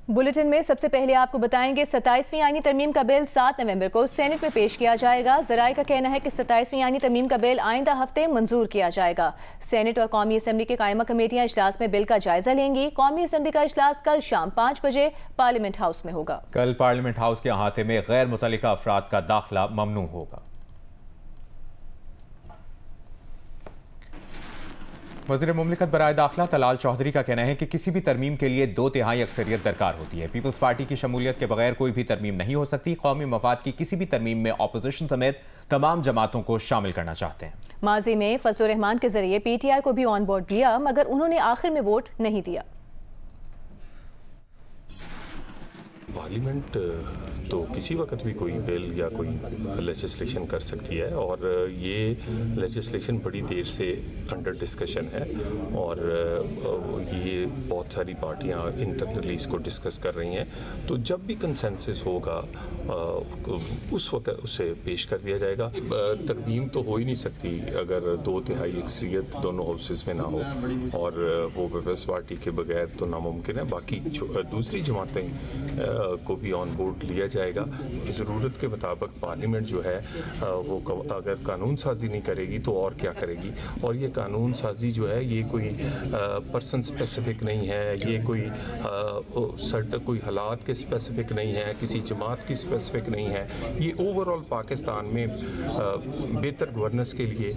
Bulletin में सबसे पहले आपको बताएंगे 27वीं आईनी तरमीम का बिल 7 नवंबर को सेनेट में पेश किया जाएगा। जराए का कहना है कि 27वीं आईनी तरमीम का बिल आइंदा हफ्ते मंजूर किया जाएगा। सेनेट और कौमी असम्बली की कायमा कमेटियां इजलास में बिल का जायजा लेंगी। कौमी असम्बली का इजलास कल शाम 5 बजे पार्लियामेंट हाउस में होगा। कल पार्लियामेंट हाउस के अहाते में गैर मुतल्लिका अफराद का दाखिला ममनू होगा। वज़ीर मुमलिकत बराए दाखिला तलाल चौधरी का कहना है कि किसी भी तरमीम के लिए 2/3 अक्सरियत दरकार होती है। पीपल्स पार्टी की शमूलियत के बगैर कोई भी तरमीम नहीं हो सकती। कौमी मफाद की किसी भी तरमीम में अपोजिशन समेत तमाम जमातों को शामिल करना चाहते हैं। माजी में फजलुर रहमान के जरिए PTI को भी ऑन बोर्ड लिया, मगर उन्होंने आखिर में वोट नहीं दिया। पार्लियामेंट तो किसी वक्त भी कोई बिल या कोई लेजिस्लेशन कर सकती है और ये लेजिस्लेशन बड़ी देर से अंडर डिस्कशन है और ये बहुत सारी पार्टियां इंटरनली इसको डिस्कस कर रही हैं। तो जब भी कंसेंसस होगा उस वक्त उसे पेश कर दिया जाएगा। तरमीम तो हो ही नहीं सकती अगर 2/3 अक्सरियत दोनों हाउसेस में ना हो और वो पीपल्स पार्टी के बगैर तो नामुमकिन है। बाकी दूसरी जमातें को भी ऑन बोर्ड लिया जाएगा। ज़रूरत के मुताबिक पार्लियामेंट जो है वो अगर कानून साजी नहीं करेगी तो और क्या करेगी। और ये कानून साजी जो है ये कोई पर्सन स्पेसिफिक नहीं है, ये कोई कोई हालात के स्पेसिफिक नहीं है, किसी जमात की स्पेसिफिक नहीं है। ये ओवरऑल पाकिस्तान में बेहतर गवर्नेंस के लिए,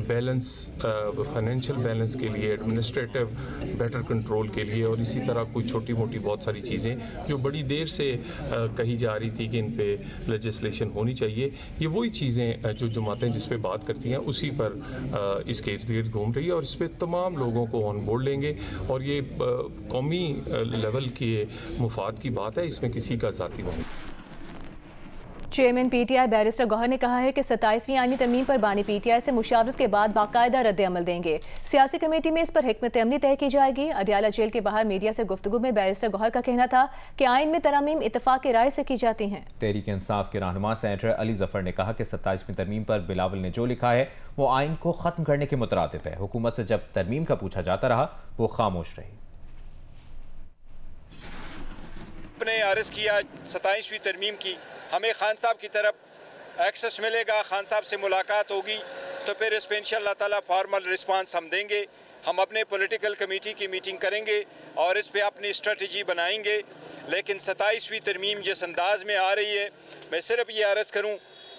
बैलेंस, फाइनेंशियल बैलेंस के लिए, एडमिनिस्ट्रेटिव बेटर कंट्रोल के लिए और इसी तरह कोई छोटी मोटी बहुत सारी चीज़ें जो बड़ी देर से कही जा रही थी कि इन पे लेजिस्लेशन होनी चाहिए। ये वही चीज़ें जो जमातें जिस पे बात करती हैं उसी पर इसके इर्द गिर्द घूम रही है और इस पर तमाम लोगों को ऑन बोर्ड लेंगे। और ये कौमी लेवल के मुफाद की बात है, इसमें किसी का ज़ाती नहीं। चेयरमैन PTI बैरिस्टर गौहर ने कहा है कि 27वीं आईनी तरमीम पर बानी PTI से मुशावरत के बाद बाकायदा रद्द अमल देंगे। सियासी कमेटी में इस पर हिकमत अमली तय की जाएगी। अडियाला जेल के बाहर मीडिया से गुफ्तगू में बैरिस्टर गौहर का कहना था कि आइन में तरमीम इत्तफाक की राय से की जाती हैं। तहरीक इंसाफ के रहनुमा सेनेटर अली जफर ने कहा कि 27वीं तरमीम पर बिलावल ने जो लिखा है वो आइन को खत्म करने के मुतरादिफ है। हुकूमत से जब तरमीम का पूछा जाता रहा वो खामोश रही। अपने अर्ज किया 27वीं तरमीम की, हमें खान साहब की तरफ एक्सेस मिलेगा, खान साहब से मुलाकात होगी तो फिर इस पर इंशाअल्लाह ताला फॉर्मल रिस्पांस हम देंगे। हम अपने पॉलिटिकल कमेटी की मीटिंग करेंगे और इस पर अपनी स्ट्रेटजी बनाएंगे। लेकिन 27वीं तरमीम जिस अंदाज में आ रही है, मैं सिर्फ ये अर्ज़ करूँ,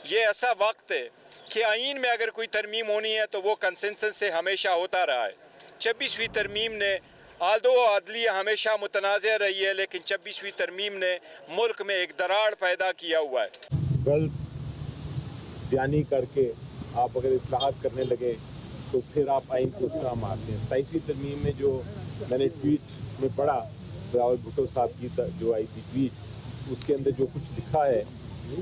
ये ऐसा वक्त है कि आइन में अगर कोई तरमीम होनी है तो वो कंसेंसस से हमेशा होता रहा है। 26वीं तरमीम ने आदो अदलिया हमेशा मुतनाज़ रही है, लेकिन 26वीं तरमीम ने मुल्क में एक दरार पैदा किया हुआ है। गलत बयानी करके आप अगर इस्लाहात करने लगे तो फिर आप आइन को उसका मारते हैं। 27वीं तरमीम में जो मैंने ट्वीट में पढ़ा, रावल भुट्टो साहब की जो आई थी ट्वीट, उसके अंदर जो कुछ लिखा है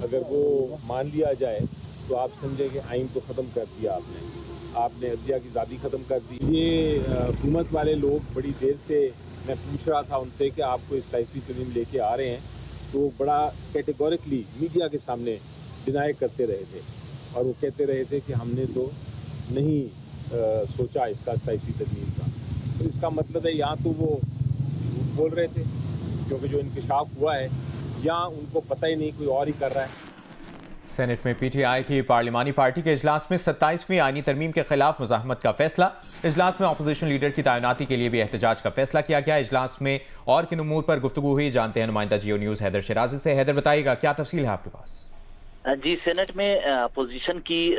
अगर वो मान लिया जाए तो आप समझे कि आइन को ख़त्म कर दिया आपने अदलिया की ज़ादी ख़त्म कर दी। ये हुकूमत वाले लोग बड़ी देर से, मैं पूछ रहा था उनसे कि आपको इस 27वीं तरमीम लेके आ रहे हैं, तो बड़ा कैटेगोरिकली मीडिया के सामने डिनाई करते रहे थे और वो कहते रहे थे कि हमने तो नहीं सोचा इसका 27वीं तरमीम का। तो इसका मतलब है या तो वो झूठ बोल रहे थे क्योंकि जो इंकशाफ हुआ है, या उनको पता ही नहीं, कोई और ही कर रहा है। सेनेट में PTI की पार्लिमानी पार्टी के इजलास में 27वीं आईनी तरमीम के खिलाफ मुज़ाहमत का फैसला। इजलास में अपोजिशन लीडर की तैनाती के लिए भी एहतजाज का फैसला किया गया। इजलास में और किन उमूर पर गुफ्तगू हुई, जानते हैं नुमाइंदा जियो न्यूज़ हैदर शिराजी से। हैदर, बताइएगा क्या तफसील है आपके पास? जी, सेनेट में अपोजिशन की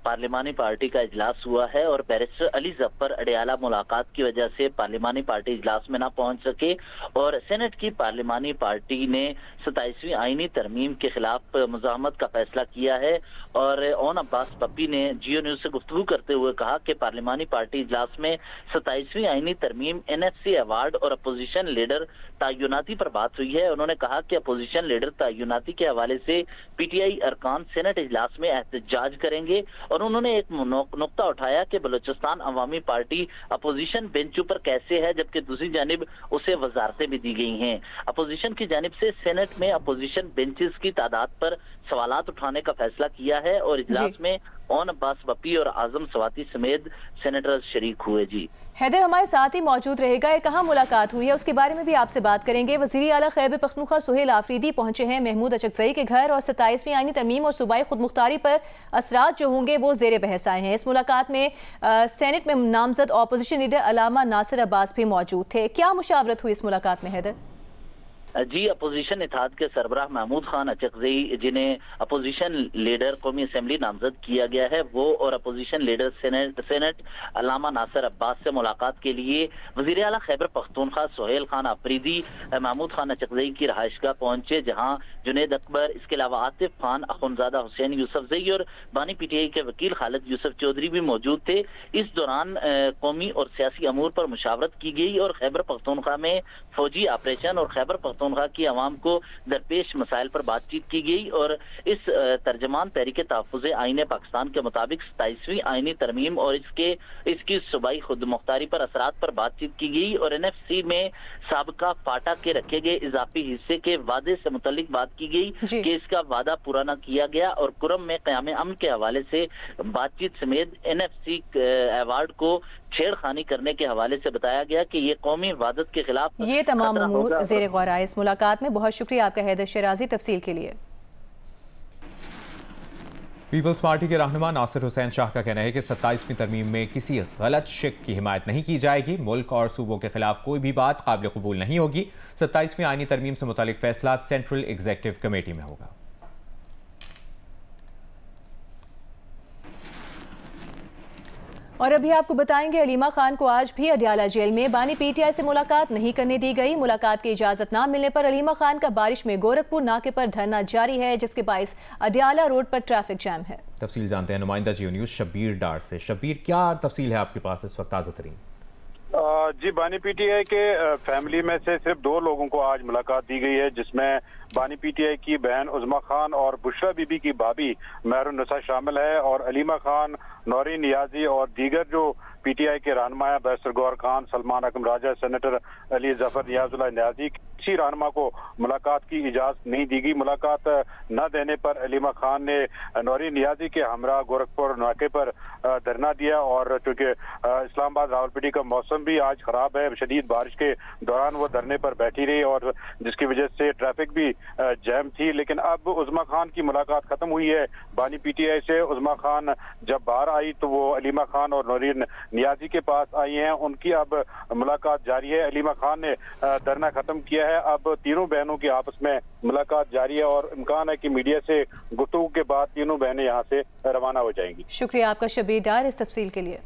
पार्लिमानी पार्टी का इजलास हुआ है और बैरिस्टर अली जफर अडियाला मुलाकात की वजह से पार्लिमानी पार्टी इजलास में ना पहुंच सके और सेनेट की पार्लिमानी पार्टी ने 27वीं आईनी तरमीम के खिलाफ मुज़ाहमत का फैसला किया है। और ओन अब्बास पप्पी ने जियो न्यूज से गुफ्तगू करते हुए कहा कि पार्लिमानी पार्टी इजलास में 27वीं आईनी तरमीम NSC अवार्ड और अपोजिशन लीडर तयनाती पर बात हुई है। उन्होंने कहा कि अपोजिशन लीडर तयनाती के हवाले से PTI अरकान सेनेट इजलास में एहतजाज करेंगे और उन्होंने एक नुक्ता उठाया कि बलूचिस्तान अवामी पार्टी अपोजिशन बेंचों पर कैसे है जबकि दूसरी जानिब उसे वजारतें भी दी गई हैं। अपोजिशन की जानिब से सेनेट में अपोजिशन बेंचेस की तादाद पर सवालात उठाने का फैसला किया है और इजलास में ओन अब्बास बप्पी और आजम सवाती समेत सेनेटर्स शरीक हुए। जी हैदर हमारे साथ ही मौजूद रहेगा। ये कहाँ मुलाकात हुई है उसके बारे में भी आपसे बात करेंगे। वज़ीर आला खैबर पख्तूनख्वा सुहेल आफरीदी पहुंचे हैं महमूद अचकज़ई के घर और 27वीं आईनी तरमीम और सूबाई खुदमुख्तारी पर असरात जो होंगे वो ज़ेर बहस आए हैं। इस मुलाकात में सेनेट में नामजद अपोजिशन लीडर अलामा नासिर अब्बास भी मौजूद थे। क्या मुशावरत हुई इस मुलाकात में हैदर? जी, अपोजिशन इत्तेहाद के सरबराह महमूद खान अचकज़ई जिन्हें अपोजिशन लीडर कौमी असम्बली नामजद किया गया है, वो और अपोजिशन लीडर सेनेट अलामा नासिर अब्बास से मुलाकात के लिए वज़ीर आला खैबर पख्तूनख्वा सुहेल खान आफरीदी महमूद खान अचकज़ई की रहायशगाह पहुंचे, जहां जुनेद अकबर, इसके अलावा आतिफ खान, अखुनज़ादा हुसैन यूसुफज़ई और बानी पीटीआई के वकील खालिद यूसुफ चौधरी भी मौजूद थे। इस दौरान कौमी और सियासी अमूर पर मुशावरत की गई और खैबर पख्तूनख्वा में फौजी ऑपरेशन और खैबर पख्तूनख्वा की आवाम को दरपेश मसाइल पर बातचीत की गई और इस तर्जमान तहरीक तहफ़्फ़ुज़ आईन पाकिस्तान के मुताबिक 27वीं आईनी तरमीम और इसकी सूबाई खुदमुख्तारी पर असरात पर बातचीत की गई और NFC में साबका फाटा के रखे गए इजाफी हिस्से के वादे से मुतल्लिक बात की गई कि इसका वादा पूरा न किया गया और कुरम में क़याम अमन के हवाले से बातचीत समेत NFC अवार्ड को छेड़खानी करने के हवाले से बताया गया कि ये कौमी वादत के खिलाफ ये तमाम अमूर ज़ेर गौर आए इस मुलाकात में। बहुत शुक्रिया आपका हैदर शराजी तफसील के लिए। पीपल्स पार्टी के रहनुमा नासिर हुसैन शाह का कहना है कि 27वीं तरमीम में किसी गलत शिक की हिमायत नहीं की जाएगी। मुल्क और सूबों के खिलाफ कोई भी बात काबिल कबूल नहीं होगी। 27वीं आईनी तरमीम से मुतालिक फैसला सेंट्रल एग्जीक्यूटिव कमेटी में होगा। और अभी आपको बताएंगे अलीमा खान को आज भी अडियाला जेल में बानी पीटीआई से मुलाकात नहीं करने दी गई। मुलाकात की इजाजत न मिलने पर अलीमा खान का बारिश में गोरखपुर नाके पर धरना जारी है, जिसके बायस अडियाला रोड पर ट्रैफिक जैम है। तफसील जानते हैं नुमाइंदा जियो न्यूज शब्बीर डार से। शब्बीर, क्या तफसील है आपके पास इस वक्त ताज़ा तरीन? जी, बानी पीटीआई के फैमिली में से सिर्फ 2 लोगों को आज मुलाकात दी गई है, जिसमें बानी पीटीआई की बहन उज़मा खान और बुशरा बीबी की भाभी महरुन्निसा शामिल है और अलीमा खान, नौरीन नियाजी और दीगर जो पीटीआई के रहनुमा है बैरिस्टर गौहर खान, सलमान अकम राजा, सेनेटर अली जफर नियाजुल्लाह नियाजी, किसी रहनुमा को मुलाकात की इजाजत नहीं दी गई। मुलाकात न देने पर अलीमा खान ने नौरीन नियाजी के हमरा गोरखपुर नाके पर धरना दिया और चूंकि इस्लामाबाद रावलपिंडी का मौसम भी आज खराब है, शदीद बारिश के दौरान वो धरने पर बैठी रही और जिसकी वजह से ट्रैफिक भी जैम थी। लेकिन अब उज़मा खान की मुलाकात खत्म हुई है बानी पीटीआई से। उज़मा खान जब बाहर आई तो वो अलीमा खान और नौरीन नियाजी के पास आई हैं, उनकी अब मुलाकात जारी है। अलीमा खान ने धरना खत्म किया है, अब तीनों बहनों की आपस में मुलाकात जारी है और इम्कान है कि मीडिया से गुफ्तगू के बाद तीनों बहनें यहाँ से रवाना हो जाएंगी। शुक्रिया आपका शब्बीर डार इस तफसील के लिए।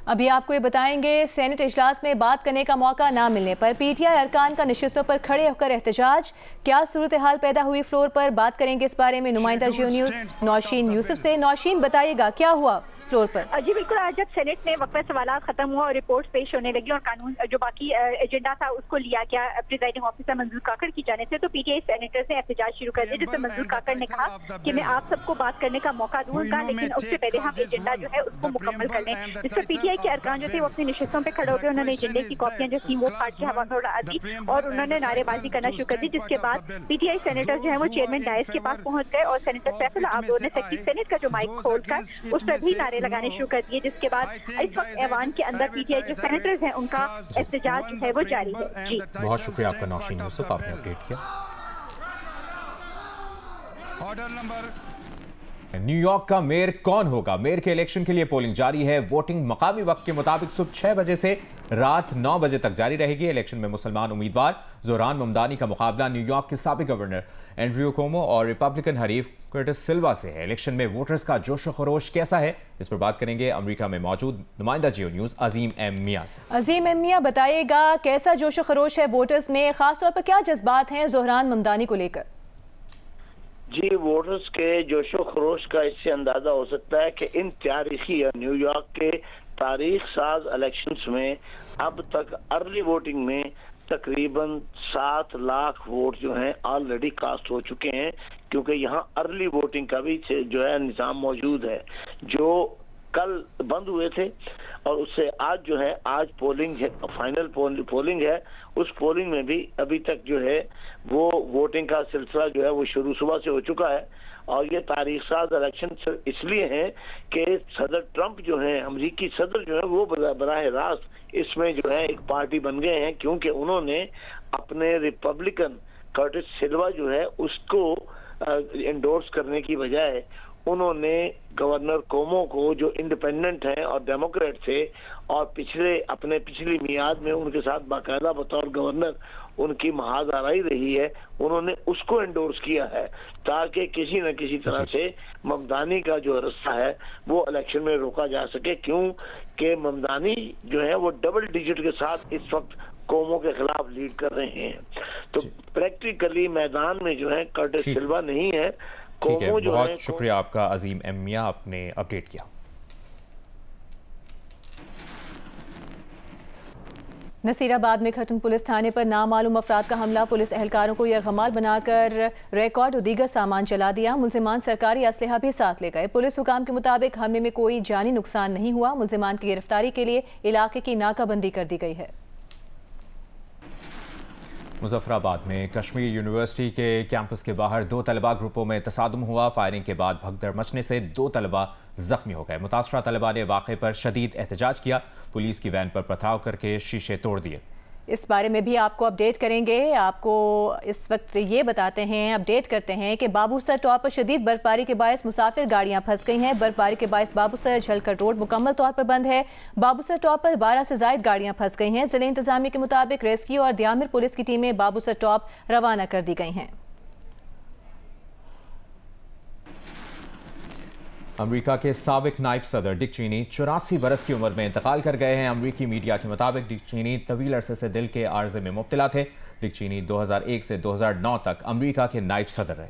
अभी आपको ये बताएंगे सेनेट इजलास में बात करने का मौका ना मिलने पर पीटीआई अरकान का नशिस्तों पर खड़े होकर एहतजाज। क्या सूरत हाल पैदा हुई फ्लोर पर, बात करेंगे इस बारे में नुमाइंदा जियो न्यूज नौशीन यूसुफ से। नौशीन, बताइएगा क्या हुआ फ्लोर पर? जी बिल्कुल, आज जब सेनेट में वक्फे सवाल खत्म हुआ और रिपोर्ट पेश होने लगी और कानून जो बाकी एजेंडा था उसको लिया गया प्रिजाइडिंग ऑफिसर मंजूर काकड़ की जाने से, तो पीटीआई सेनेटर्स ने एहतजाज शुरू कर दिया, जिसमें मंजूर काकड़ ने कहा कि मैं आप सबको बात करने का मौका दूंगा, लेकिन उससे पहले हम एजेंडा जो है उसको मुकम्मल कर लें। जिस पर पीटीआई के अरकान जो थे वो अपनी नशिस्तों पर खड़े हो गए, उन्होंने एजेंडे की कॉपियां जो थी वो फाड़ के हवा में उड़ा दी और उन्होंने नारेबाजी करना शुरू कर दी, जिसके बाद पीटीआई सेनेटर जो है वो चेयरमैन डायस के पास पहुंच गए और सेनेटर सैफुल आबदोर ने सेक्रेटरी सेनेट का जो माइक खोलकर उस पर भी नारे लगाने शुरू कर दिए, जिसके बाद इस वक्त ऐवान के अंदर पीटीआई जो सेनेटर्स हैं उनका एहतजाज जो है वो जारी है। जी बहुत शुक्रिया आपका नौशीन यूसुफ, आपने अपडेट किया। ऑर्डर नंबर न्यूयॉर्क का मेयर कौन होगा? मेयर के इलेक्शन के लिए पोलिंग जारी है। वोटिंग मकामी वक्त के मुताबिक सुबह 6 बजे से रात 9 बजे तक जारी रहेगी। इलेक्शन में मुसलमान उम्मीदवार जोहरान ममदानी का मुकाबला न्यूयॉर्क के साबिक गवर्नर एंड्रयू कोमो और रिपब्लिकन हरीफ कर्टिस सिल्वा से है। इलेक्शन में वोटर्स का जोश खरोश कैसा है, इस पर बात करेंगे अमेरिका में मौजूद नुमाइंदा जियो न्यूज अजीम एम मियां से। अजीम एम मियां, बताइएगा कैसा जोश खरोश है वोटर्स में, खासतौर पर क्या जज्बात हैं जोहरान ममदानी को लेकर? जी, वोटर्स के जोशो खरोश का इससे अंदाजा हो सकता है कि इन तारीखी या न्यूयॉर्क के तारीख साज इलेक्शंस में अब तक अर्ली वोटिंग में तकरीबन 7 लाख वोट जो हैं ऑलरेडी कास्ट हो चुके हैं, क्योंकि यहाँ अर्ली वोटिंग का भी जो है निज़ाम मौजूद है, जो कल बंद हुए थे और उससे आज जो है आज पोलिंग फाइनल पोलिंग है। उस पोलिंग में भी अभी तक जो है वो वोटिंग का सिलसिला जो है वो शुरू सुबह से हो चुका है और ये तारीख साज इलेक्शन इसलिए हैं कि सदर ट्रंप जो है, अमरीकी सदर जो है, वो बराह रास्त इसमें जो है एक पार्टी बन गए हैं, क्योंकि उन्होंने अपने रिपब्लिकन कर्टिस सिल्वा जो है उसको एंडोर्स करने की बजाय उन्होंने गवर्नर कोमो को, जो इंडिपेंडेंट हैं और डेमोक्रेट थे और पिछली मियाद में उनके साथ बाकायदा बतौर गवर्नर उनकी महादाराई रही है, उन्होंने उसको एंडोर्स किया है ताकि किसी न किसी तरह से ममदानी का जो रास्ता है वो इलेक्शन में रोका जा सके, क्योंकि ममदानी जो है वो डबल डिजिट के साथ इस वक्त कोमो के खिलाफ लीड कर रहे हैं। तो प्रैक्टिकली मैदान में जो है कर्टिस सिल्वा नहीं है, कोमो जो है। बहुत शुक्रिया आपका अजीम एम मियां, आपने अपडेट किया। नसीराबाद में खटन पुलिस थाने पर नामालूम अफराद का हमला, पुलिस एहलकारों को यरगमाल बनाकर रिकॉर्ड और दीगर सामान चला दिया। मुलजिमान सरकारी असलहा भी साथ ले गए। पुलिस हुकाम के मुताबिक हमले में कोई जानी नुकसान नहीं हुआ। मुलजिमान की गिरफ्तारी के लिए इलाके की नाकाबंदी कर दी गई है। मुजफ्फराबाद में कश्मीर यूनिवर्सिटी के कैंपस के बाहर 2 तलबा ग्रुपों में तसादुम हुआ। फायरिंग के बाद भगदड़ मचने से 2 तलबा जख्मी हो गए। मुतासरा तलबा ने वाक़े पर शदीद एहतजाज किया, पुलिस की वैन पर पथराव करके शीशे तोड़ दिए। इस बारे में भी आपको अपडेट करेंगे। आपको इस वक्त ये बताते हैं, अपडेट करते हैं कि बाबूसर टॉप पर शदीद बर्फबारी के बायस मुसाफिर गाड़ियां फंस गई हैं। बर्फबारी के बायस बाबूसर झलकर रोड मुकम्मल तौर पर बंद है। बाबूसर टॉप पर 12 से ज़ायद गाड़ियां फंस गई हैं। ज़िले इंतजामिया के मुताबिक रेस्क्यू और दियामिर पुलिस की टीमें बाबूसर टॉप रवाना कर दी गई हैं। अमेरिका के साबिक नायब सदर डिक चेनी 84 बरस की उम्र में इंतकाल कर गए हैं। अमेरिकी मीडिया के मुताबिक डिक चेनी तवील अरसे से दिल के आर्जे में मुब्तला थे। डिक चेनी 2001 से 2009 तक अमेरिका के नायब सदर रहे।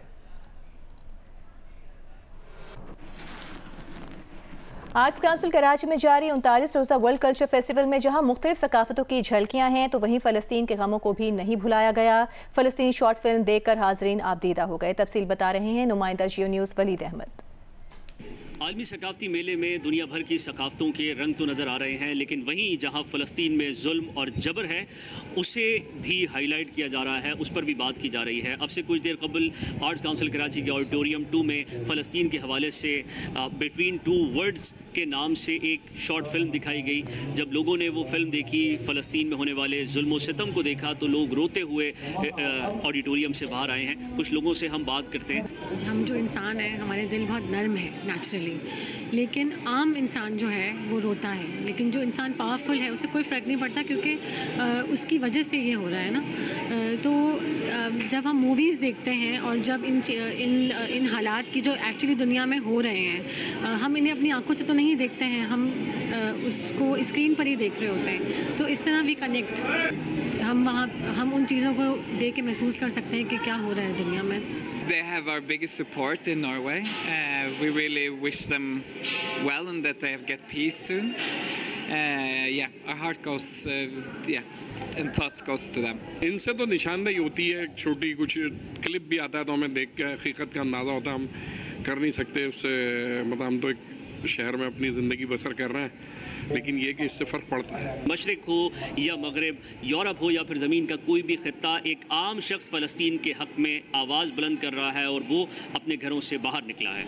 आर्ट्स काउंसिल कराची में जारी 39 रोज़ा वर्ल्ड कल्चर फेस्टिवल में जहां मुख्तलिफ सकाफतों की झलकियां हैं, तो वहीं फ़लस्तीन के गमों को भी नहीं भुलाया गया। फ़लस्तीन शॉर्ट फिल्म देखकर हाजरीन आबदीदा हो गए। तफसील बता रहे हैं नुमाइंदा जियो न्यूज़ वलीद अहमद। आलमी सकाफती मेले में दुनिया भर की सकाफतों के रंग तो नज़र आ रहे हैं, लेकिन वहीं जहां फ़लस्तीन में जुल्म और जबर है उसे भी हाईलाइट किया जा रहा है, उस पर भी बात की जा रही है। अब से कुछ देर कबल आर्ट्स काउंसिल कराची के ऑडिटोरियम 2 में फ़लस्तीन के हवाले से बिटवीन टू वर्ड्स के नाम से एक शॉर्ट फिल्म दिखाई गई। जब लोगों ने वो फिल्म देखी, फ़लस्तीन में होने वाले जुल्म व सितम को देखा, तो लोग रोते हुए ऑडिटोरियम से बाहर आए हैं। कुछ लोगों से हम बात करते हैं। हम जो इंसान हैं, हमारे दिल बहुत नर्म है नेचुरली, लेकिन आम इंसान जो है वो रोता है। लेकिन जो इंसान पावरफुल है उसे कोई फ़र्क नहीं पड़ता, क्योंकि उसकी वजह से ये हो रहा है ना। तो जब हम मूवीज़ देखते हैं और जब इन हालात की जो एक्चुअली दुनिया में हो रहे हैं, हम इन्हें अपनी आंखों से तो नहीं देखते हैं, हम उसको स्क्रीन पर ही देख रहे होते हैं। तो इस तरह वी कनेक्ट, हम उन चीज़ों को देख के महसूस कर सकते हैं कि क्या हो रहा है दुनिया में। They have our biggest support in Norway. We really wish them well and that they get peace soon. Our heart goes, and thoughts goes to them. इनसे तो निशानदेही होती है, एक छोटी कुछ क्लिप भी आता है तो हमें देख के हकीकत का अंदाज़ा होता है। हम कर नहीं सकते उससे, मतलब हम तो एक शहर में अपनी ज़िंदगी बसर कर रहे हैं, लेकिन ये कि इससे फ़र्क पड़ता है। मशरिक हो या मगरब, यूरोप हो या फिर ज़मीन का कोई भी खित्ता, एक आम शख्स फ़लस्तीन के हक़ में आवाज़ बुलंद कर रहा है और वो अपने घरों से बाहर निकला है।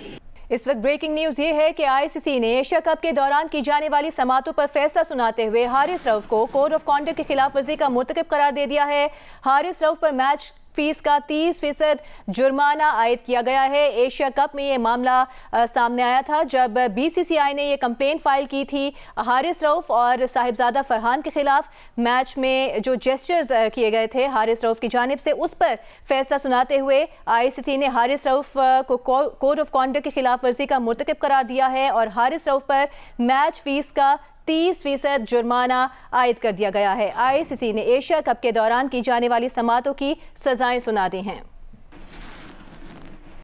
इस वक्त ब्रेकिंग न्यूज़ ये है कि आईसीसी ने एशिया कप के दौरान की जाने वाली समातों पर फैसला सुनाते हुए हारिस रऊफ को कोड ऑफ कॉन्डक्ट की खिलाफ वर्जी का मुर्तकब करार दे दिया है। हारिस रऊफ पर मैच फीस का 30% जुर्माना आयद किया गया है। एशिया कप में ये मामला सामने आया था जब बीसीसीआई ने ये कंप्लेंट फाइल की थी हारिस रऊफ और साहिबजादा फरहान के खिलाफ। मैच में जो जेस्चर्स किए गए थे हारिस रऊफ की जानिब से, उस पर फैसला सुनाते हुए आईसीसी ने हारिस रऊफ को कोड ऑफ कॉन्डक्ट की खिलाफ वर्जी का मुर्तकब करार दिया है और हारिस रऊफ पर मैच फीस का 30% जुर्माना आयद कर दिया गया है। आईसीसी ने एशिया कप के दौरान की जाने वाली समातों की सजाएं सुना दी हैं।